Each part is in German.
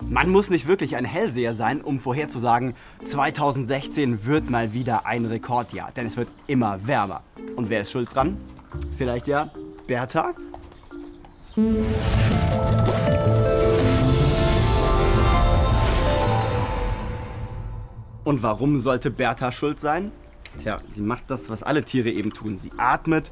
Man muss nicht wirklich ein Hellseher sein, um vorherzusagen, 2016 wird mal wieder ein Rekordjahr, denn es wird immer wärmer. Und wer ist schuld dran? Vielleicht ja Bertha? Und warum sollte Bertha schuld sein? Tja, sie macht das, was alle Tiere eben tun. Sie atmet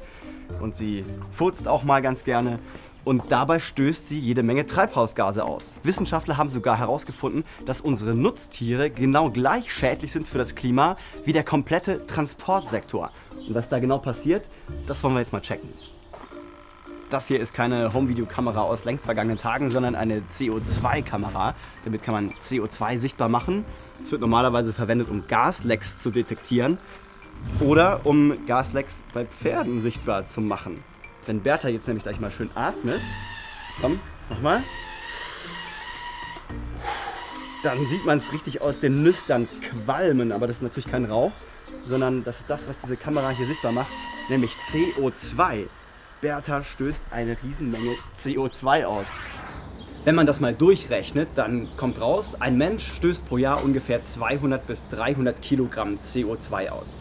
und sie furzt auch mal ganz gerne. Und dabei stößt sie jede Menge Treibhausgase aus. Wissenschaftler haben sogar herausgefunden, dass unsere Nutztiere genau gleich schädlich sind für das Klima wie der komplette Transportsektor. Und was da genau passiert, das wollen wir jetzt mal checken. Das hier ist keine Home-Video-Kamera aus längst vergangenen Tagen, sondern eine CO2-Kamera. Damit kann man CO2 sichtbar machen. Es wird normalerweise verwendet, um Gaslecks zu detektieren oder um Gaslecks bei Pferden sichtbar zu machen. Wenn Bertha jetzt nämlich gleich mal schön atmet, komm, nochmal, dann sieht man es richtig aus den Nüstern qualmen. Aber das ist natürlich kein Rauch, sondern das ist das, was diese Kamera hier sichtbar macht, nämlich CO2. Bertha stößt eine Riesenmenge CO2 aus. Wenn man das mal durchrechnet, dann kommt raus, ein Mensch stößt pro Jahr ungefähr 200 bis 300 Kilogramm CO2 aus.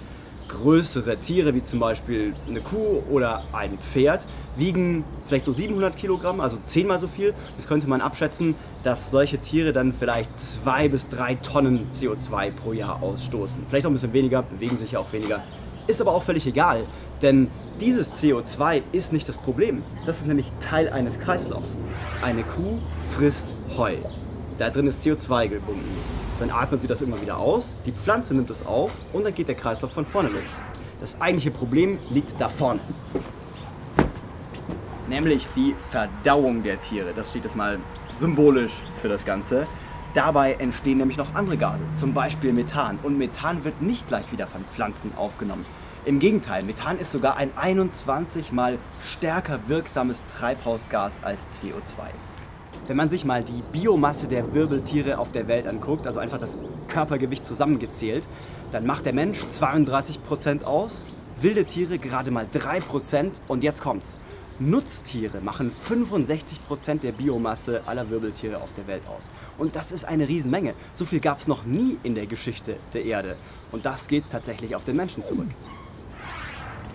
Größere Tiere, wie zum Beispiel eine Kuh oder ein Pferd, wiegen vielleicht so 700 Kilogramm, also 10-mal so viel. Das könnte man abschätzen, dass solche Tiere dann vielleicht 2 bis 3 Tonnen CO2 pro Jahr ausstoßen. Vielleicht auch ein bisschen weniger, bewegen sich ja auch weniger. Ist aber auch völlig egal, denn dieses CO2 ist nicht das Problem. Das ist nämlich Teil eines Kreislaufs. Eine Kuh frisst Heu. Da drin ist CO2 gebunden. Dann atmet sie das immer wieder aus, die Pflanze nimmt es auf und dann geht der Kreislauf von vorne los. Das eigentliche Problem liegt da vorne. Nämlich die Verdauung der Tiere. Das steht jetzt mal symbolisch für das Ganze. Dabei entstehen nämlich noch andere Gase, zum Beispiel Methan. Und Methan wird nicht gleich wieder von Pflanzen aufgenommen. Im Gegenteil, Methan ist sogar ein 21-mal stärker wirksames Treibhausgas als CO2. Wenn man sich mal die Biomasse der Wirbeltiere auf der Welt anguckt, also einfach das Körpergewicht zusammengezählt, dann macht der Mensch 32% aus, wilde Tiere gerade mal 3% und jetzt kommt's. Nutztiere machen 65% der Biomasse aller Wirbeltiere auf der Welt aus. Und das ist eine Riesenmenge. So viel gab es noch nie in der Geschichte der Erde. Und das geht tatsächlich auf den Menschen zurück.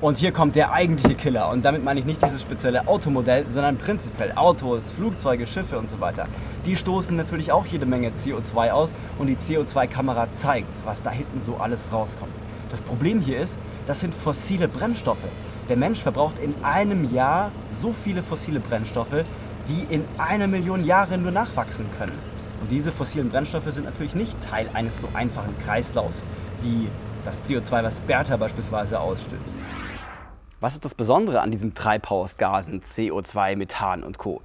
Und hier kommt der eigentliche Killer. Und damit meine ich nicht dieses spezielle Automodell, sondern prinzipiell Autos, Flugzeuge, Schiffe und so weiter. Die stoßen natürlich auch jede Menge CO2 aus und die CO2-Kamera zeigt, was da hinten so alles rauskommt. Das Problem hier ist, das sind fossile Brennstoffe. Der Mensch verbraucht in einem Jahr so viele fossile Brennstoffe, wie in 1 Million Jahre nur nachwachsen können. Und diese fossilen Brennstoffe sind natürlich nicht Teil eines so einfachen Kreislaufs, wie das CO2, was Bertha beispielsweise ausstößt. Was ist das Besondere an diesen Treibhausgasen CO2, Methan und Co.?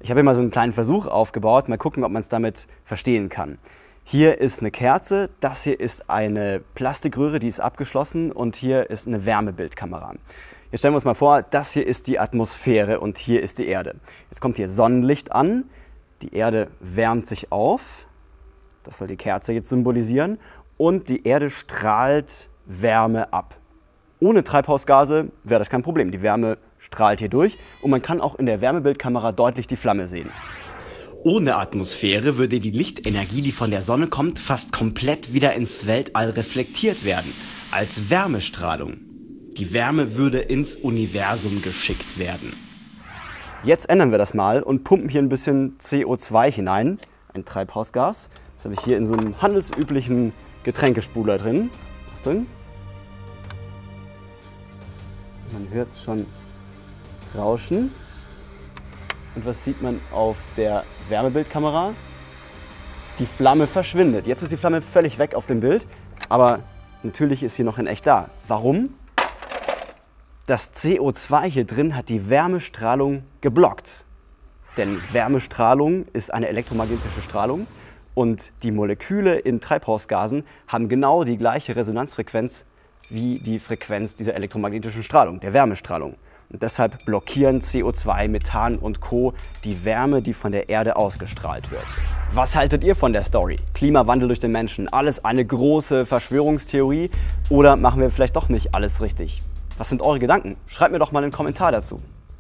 Ich habe hier mal so einen kleinen Versuch aufgebaut, mal gucken, ob man es damit verstehen kann. Hier ist eine Kerze, das hier ist eine Plastikröhre, die ist abgeschlossen und hier ist eine Wärmebildkamera. Jetzt stellen wir uns mal vor, das hier ist die Atmosphäre und hier ist die Erde. Jetzt kommt hier Sonnenlicht an, die Erde wärmt sich auf, das soll die Kerze jetzt symbolisieren, und die Erde strahlt Wärme ab. Ohne Treibhausgase wäre das kein Problem. Die Wärme strahlt hier durch und man kann auch in der Wärmebildkamera deutlich die Flamme sehen. Ohne Atmosphäre würde die Lichtenergie, die von der Sonne kommt, fast komplett wieder ins Weltall reflektiert werden, als Wärmestrahlung. Die Wärme würde ins Universum geschickt werden. Jetzt ändern wir das mal und pumpen hier ein bisschen CO2 hinein, ein Treibhausgas. Das habe ich hier in so einem handelsüblichen Getränkespuler drin. Achtung. Man hört es schon rauschen. Und was sieht man auf der Wärmebildkamera? Die Flamme verschwindet. Jetzt ist die Flamme völlig weg auf dem Bild, aber natürlich ist sie noch in echt da. Warum? Das CO2 hier drin hat die Wärmestrahlung geblockt. Denn Wärmestrahlung ist eine elektromagnetische Strahlung und die Moleküle in Treibhausgasen haben genau die gleiche Resonanzfrequenz wie die Frequenz dieser elektromagnetischen Strahlung, der Wärmestrahlung. Und deshalb blockieren CO2, Methan und Co. die Wärme, die von der Erde ausgestrahlt wird. Was haltet ihr von der Story? Klimawandel durch den Menschen, alles eine große Verschwörungstheorie? Oder machen wir vielleicht doch nicht alles richtig? Was sind eure Gedanken? Schreibt mir doch mal einen Kommentar dazu.